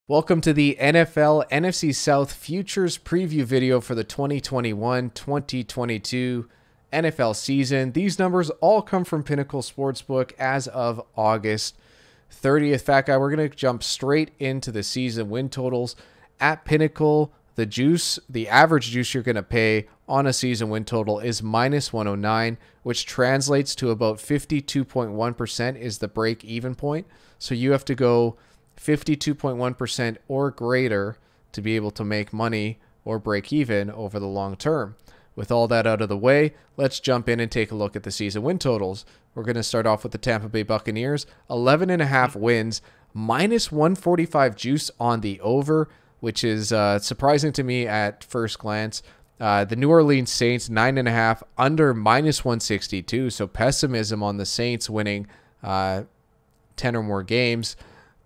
Welcome to the NFL NFC South Futures preview video for the 2021-2022 NFL season. These numbers all come from Pinnacle Sportsbook as of August 30th. Fat Guy, we're going to jump straight into the season win totals. At Pinnacle, the average juice you're going to pay on a season win total is minus 109, which translates to about 52.1% is the break-even point. So you have to go 52.1% or greater to be able to make money or break even over the long term. With all that out of the way, let's jump in and take a look at the season win totals. We're going to start off with the Tampa Bay Buccaneers, 11.5 wins, minus 145 juice on the over, which is surprising to me at first glance. The New Orleans Saints, 9.5, under minus 162, so pessimism on the Saints winning 10 or more games.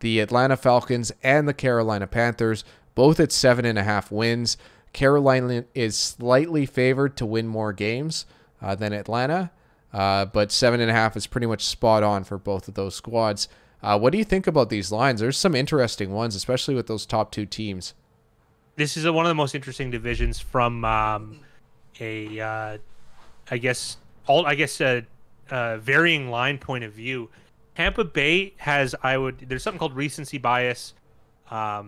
The Atlanta Falcons and the Carolina Panthers, both at 7.5 wins. Carolina is slightly favored to win more games than Atlanta, but 7.5 is pretty much spot on for both of those squads. What do you think about these lines? There's some interesting ones, especially with those top two teams. This is one of the most interesting divisions from varying line point of view. Tampa Bay has, there's something called recency bias,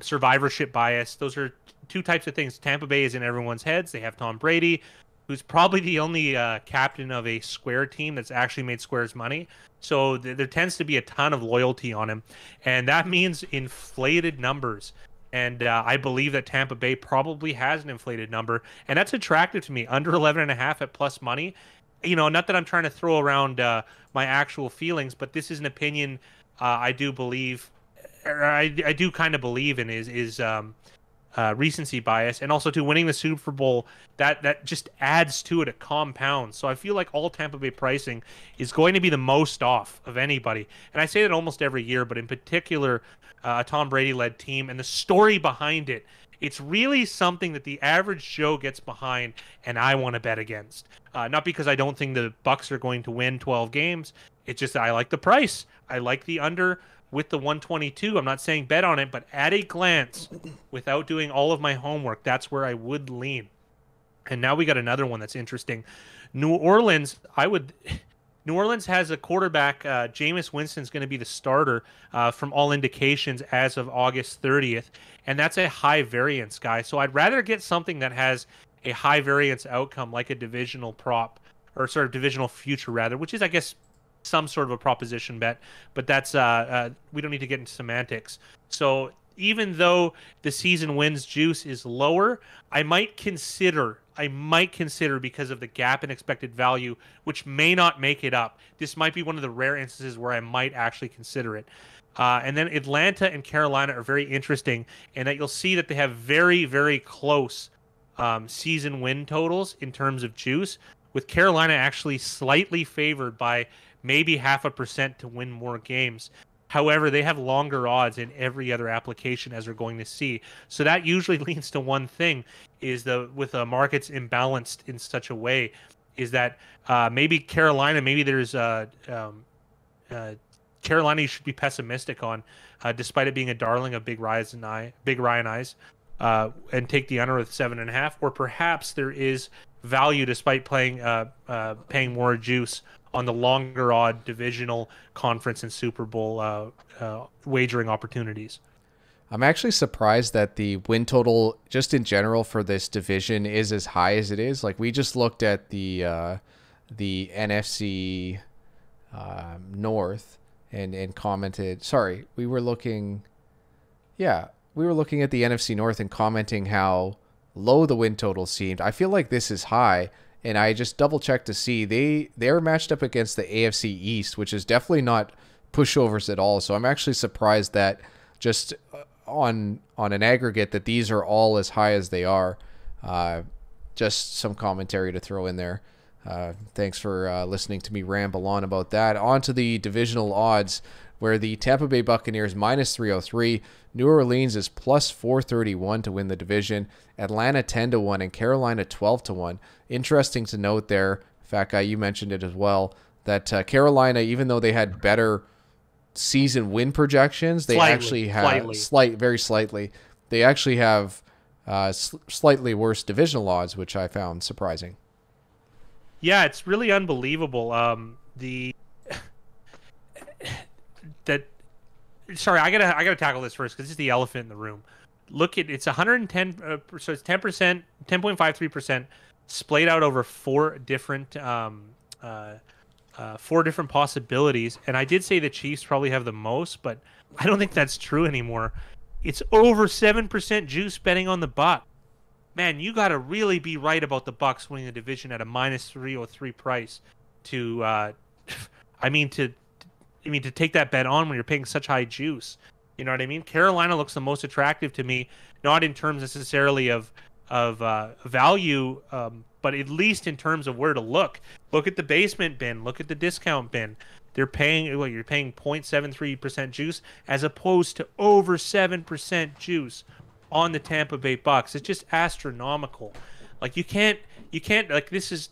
survivorship bias. Those are two types of things. Tampa Bay is in everyone's heads. They have Tom Brady, who's probably the only captain of a square team that's actually made squares money. So there tends to be a ton of loyalty on him, and that means inflated numbers. And I believe that Tampa Bay probably has an inflated number, and that's attractive to me. Under 11.5 at plus money. You know, not that I'm trying to throw around my actual feelings, but this is an opinion I do believe, or I do kind of believe in is recency bias, and also to winning the Super Bowl, that just adds to it, a compound. So I feel like all Tampa Bay pricing is going to be the most off of anybody, and I say that almost every year, but in particular, a Tom Brady-led team and the story behind it. It's really something that the average Joe gets behind, and I want to bet against. Not because I don't think the Bucs are going to win 12 games. It's just that I like the price. I like the under with the 122. I'm not saying bet on it, but at a glance, without doing all of my homework, that's where I would lean. And now we got another one that's interesting. New Orleans has a quarterback. Jameis Winston's going to be the starter from all indications as of August 30th. And that's a high variance guy. So I'd rather get something that has a high variance outcome, like a divisional prop, or sort of divisional future rather, which is, I guess, some sort of a proposition bet. But that's we don't need to get into semantics. So even though the season wins juice is lower, I might consider because of the gap in expected value, which may not make it up. This might be one of the rare instances where I might actually consider it. And then Atlanta and Carolina are very interesting in that you'll see that they have very, very close season win totals in terms of juice, with Carolina actually slightly favored by maybe 0.5% to win more games. However, they have longer odds in every other application, as we're going to see. So that usually leads to one thing, is with the markets imbalanced in such a way, is that maybe Carolina, Carolina you should be pessimistic on, despite it being a darling of Big Ryan Eyes, and take the under with 7.5, or perhaps there is value despite paying more juice on the longer odd divisional conference and Super Bowl wagering opportunities. I'm actually surprised that the win total, just in general for this division, is as high as it is. Like, we just looked at the NFC North and commented. Sorry, we were looking at the NFC North and commenting how low the win total seemed. I feel like this is high. And I just double checked to see they're matched up against the AFC East, which is definitely not pushovers at all. So I'm actually surprised that just on an aggregate that these are all as high as they are. Just some commentary to throw in there. Thanks for listening to me ramble on about that. On to the divisional odds, where the Tampa Bay Buccaneers minus 303, New Orleans is plus 431 to win the division, Atlanta 10-1, and Carolina 12-1. Interesting to note there, Fat Guy, you mentioned it as well, that Carolina, even though they had better season win projections, they actually have very slightly. They actually have slightly worse divisional odds, which I found surprising. Yeah, it's really unbelievable. Sorry, I gotta tackle this first because it's the elephant in the room. Look at it's 110, so it's 10%, 10.53% splayed out over four different possibilities. And I did say the Chiefs probably have the most, but I don't think that's true anymore. It's over 7% juice betting on the Bucs. Man, you got to really be right about the Bucs winning the division at a -303 price to to take that bet on when you're paying such high juice. You know what I mean? Carolina looks the most attractive to me, not in terms necessarily of value, but at least in terms of where to look. Look at the basement bin. Look at the discount bin. You're paying 0.73% juice as opposed to over 7% juice on the Tampa Bay Bucs. It's just astronomical. Like you can't like this is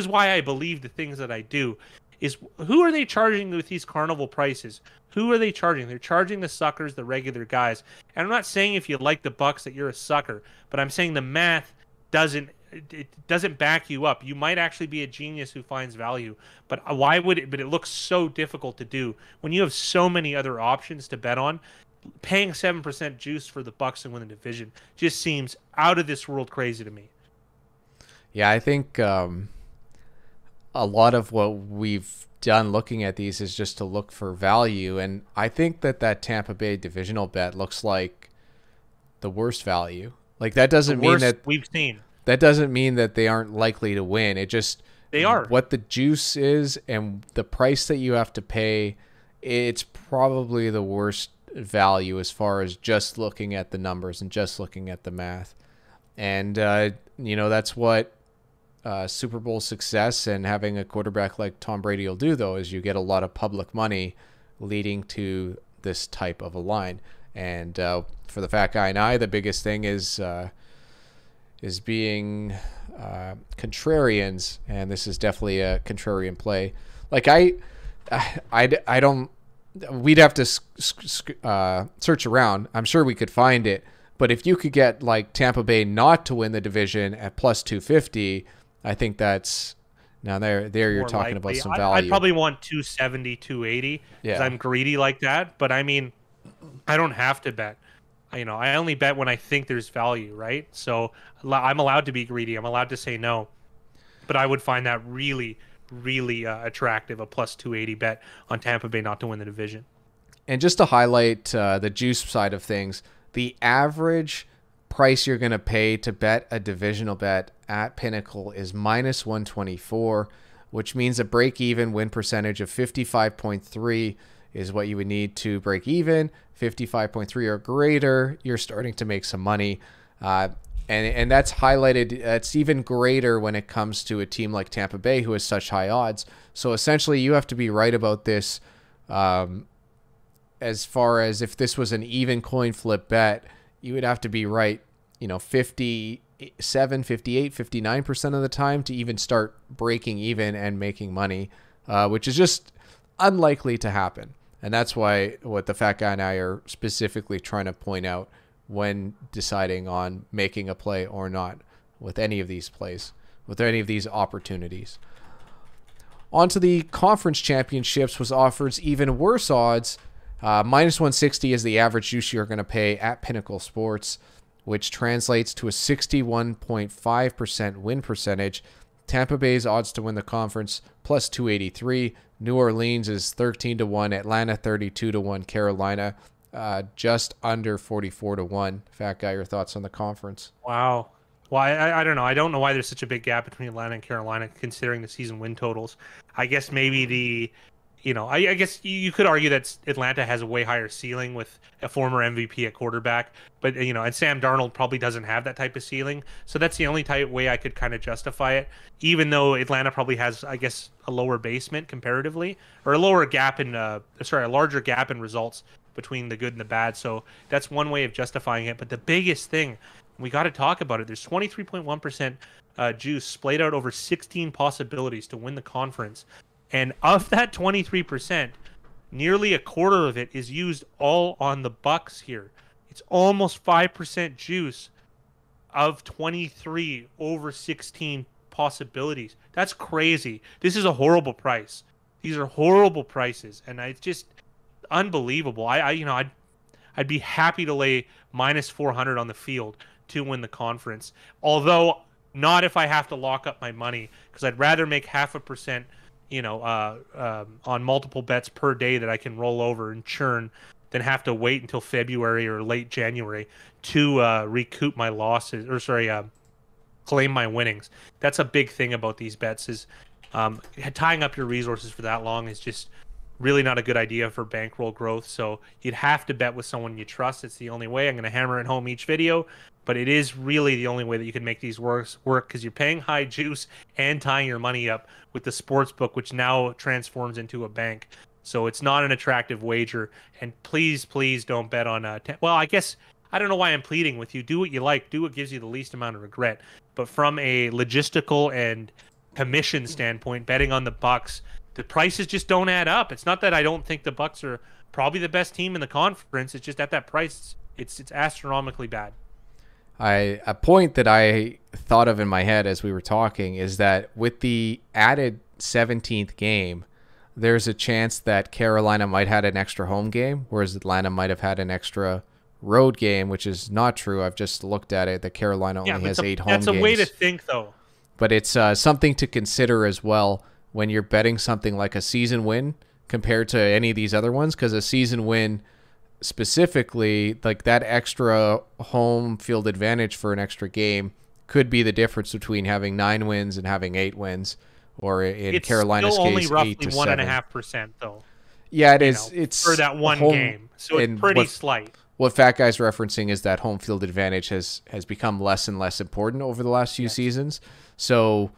why I believe the things that I do. Is who are they charging with these carnival prices? Who are they charging? They're charging the suckers, the regular guys. And I'm not saying if you like the Bucs that you're a sucker, but I'm saying the math doesn't back you up. You might actually be a genius who finds value, but why would it? But it looks so difficult to do when you have so many other options to bet on. Paying 7% juice for the Bucs and win the division just seems out of this world crazy to me. Yeah, I think a lot of what we've done looking at these is just to look for value, and I think that Tampa Bay divisional bet looks like the worst value. Like that doesn't mean that we've seen. That doesn't mean that they aren't likely to win. It just they are. What the juice is and the price that you have to pay, it's probably the worst value as far as just looking at the numbers and just looking at the math. And that's what Super Bowl success and having a quarterback like Tom Brady will do, though, is you get a lot of public money leading to this type of a line. And for the fat guy and I, the biggest thing is being contrarians, and this is definitely a contrarian play. Like I don't. We'd have to search around. I'm sure we could find it, but if you could get like Tampa Bay not to win the division at plus 250. I think that's now there you're talking about some value. I'd probably want 270, 280 because I'm greedy like that. But I mean, I don't have to bet. I only bet when I think there's value, right? So I'm allowed to be greedy. I'm allowed to say no. But I would find that really, really attractive, a plus 280 bet on Tampa Bay not to win the division. And just to highlight the juice side of things, the average price you're going to pay to bet a divisional bet at Pinnacle is -124, which means a break-even win percentage of 55.3 is what you would need to break even. 55.3 or greater, you're starting to make some money. And that's highlighted. It's even greater when it comes to a team like Tampa Bay, who has such high odds. So essentially, you have to be right about this as far as if this was an even coin flip bet, you would have to be right, 57, 58, 59% of the time to even start breaking even and making money, which is just unlikely to happen. And that's what the fat guy and I are specifically trying to point out when deciding on making a play or not with any of these plays, with any of these opportunities. On to the conference championships, was offers even worse odds. -160 is the average juice you're going to pay at Pinnacle Sports, which translates to a 61.5% win percentage. Tampa Bay's odds to win the conference plus 283. New Orleans is 13-1. Atlanta 32-1. Carolina just under 44-1. Fat guy, your thoughts on the conference? Wow. Well, I don't know. I don't know why there's such a big gap between Atlanta and Carolina, considering the season win totals. I guess maybe I guess you could argue that Atlanta has a way higher ceiling with a former MVP at quarterback, but and Sam Darnold probably doesn't have that type of ceiling. So that's the only type way I could kind of justify it, even though Atlanta probably has, I guess, a lower basement comparatively, or a larger gap in results between the good and the bad. So that's one way of justifying it. But the biggest thing, we got to talk about it. There's 23.1% juice splayed out over 16 possibilities to win the conference. And of that 23%, nearly a quarter of it is used all on the Bucks here. It's almost 5% juice of 23 over 16 possibilities. That's crazy. This is a horrible price. These are horrible prices, and it's just unbelievable. I'd be happy to lay minus 400 on the field to win the conference. Although not if I have to lock up my money, because I'd rather make 0.5%, on multiple bets per day that I can roll over and churn than have to wait until February or late January to recoup my losses, or claim my winnings. That's a big thing about these bets is tying up your resources for that long is just really not a good idea for bankroll growth. So you'd have to bet with someone you trust. It's the only way. I'm going to hammer it home each video, but it is really the only way that you can make these work because you're paying high juice and tying your money up with the sports book, which now transforms into a bank. So it's not an attractive wager. And please, please don't bet on well, I guess I don't know why I'm pleading with you. Do what you like. Do what gives you the least amount of regret. But from a logistical and commission standpoint, betting on the Bucks, the prices just don't add up. It's not that I don't think the Bucks are probably the best team in the conference. It's just at that price, it's astronomically bad. A point that I thought of in my head as we were talking is that with the added 17th game, there's a chance that Carolina might have an extra home game, whereas Atlanta might have had an extra road game, which is not true. I've just looked at it. That Carolina only has 8 home games. That's a way to think, though. But it's something to consider as well when you're betting something like a season win compared to any of these other ones, because a season win specifically, like that extra home field advantage for an extra game could be the difference between having 9 wins and having 8 wins, or in Carolina's case, 8 to 7. It's still only roughly 1.5% though. Yeah, it is. It's for that one game, so it's pretty slight. What Fat Guy's referencing is that home field advantage has become less and less important over the last few seasons. So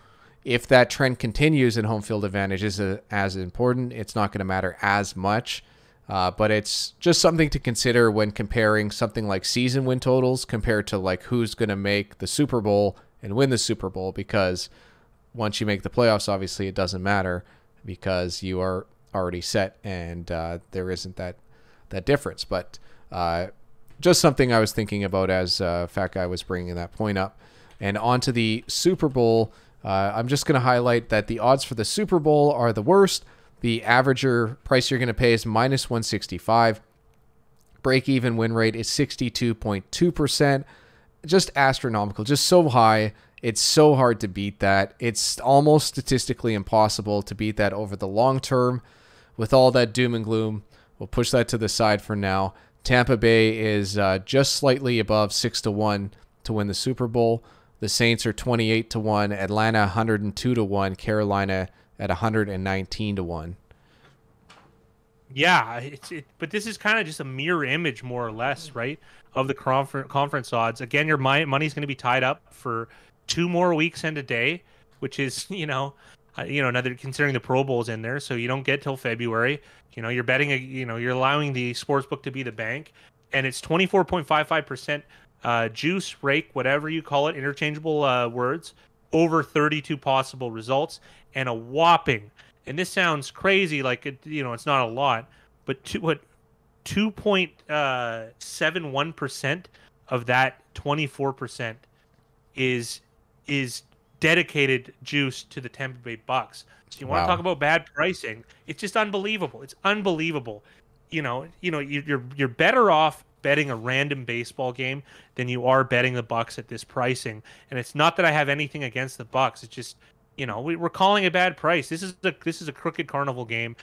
if that trend continues and home field advantage is as important, it's not going to matter as much. But it's just something to consider when comparing something like season win totals compared to like who's going to make the Super Bowl and win the Super Bowl, because once you make the playoffs, obviously it doesn't matter because you are already set and there isn't that difference. But just something I was thinking about as Fat Guy was bringing that point up. And on to the Super Bowl, I'm just going to highlight that the odds for the Super Bowl are the worst. The averager price you're going to pay is minus 165. Break-even win rate is 62.2%. Just astronomical, just so high. It's so hard to beat that. It's almost statistically impossible to beat that over the long term. With all that doom and gloom, we'll push that to the side for now. Tampa Bay is just slightly above 6-1 to win the Super Bowl. The Saints are 28-1, Atlanta 102-1, Carolina at 119-1. Yeah, but this is kind of just a mirror image, more or less, right, of the conference odds. Again, your money's going to be tied up for 2 more weeks and a day, which is, another, considering the Pro Bowl's in there, so you don't get till February. You're betting, you're allowing the sportsbook to be the bank, and it's 24.55%. Juice, rake, whatever you call it, interchangeable words, over 32 possible results, and a whopping, and this sounds crazy, like it's not a lot, but 2.71% of that 24% is dedicated juice to the Tampa Bay Bucks. So you want to talk about bad pricing? It's just unbelievable. It's unbelievable. You're better off betting a random baseball game than you are betting the Bucks at this pricing. And it's not that I have anything against the Bucks. It's just, we're calling a bad price. This is a crooked carnival game.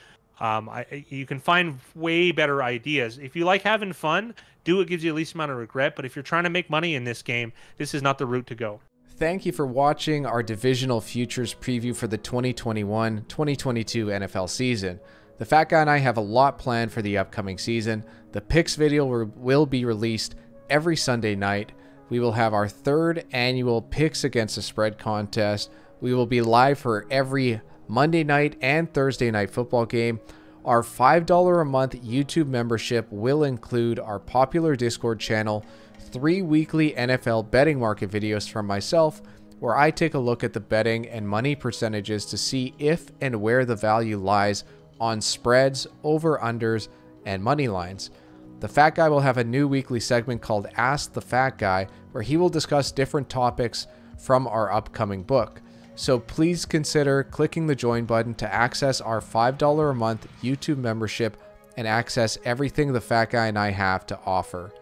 You can find way better ideas. If you like having fun, do what gives you the least amount of regret. But if you're trying to make money in this game, this is not the route to go. Thank you for watching our Divisional Futures preview for the 2021-2022 NFL season. The Fat Guy and I have a lot planned for the upcoming season. The picks video will be released every Sunday night. We will have our 3rd annual Picks Against the Spread contest. We will be live for every Monday night and Thursday night football game. Our $5 a month YouTube membership will include our popular Discord channel, 3 weekly NFL betting market videos from myself, where I take a look at the betting and money percentages to see if and where the value lies on spreads, over-unders, and money lines. The Fat Guy will have a new weekly segment called Ask the Fat Guy, where he will discuss different topics from our upcoming book. So please consider clicking the join button to access our $5 a month YouTube membership and access everything the Fat Guy and I have to offer.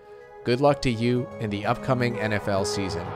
Good luck to you in the upcoming NFL season.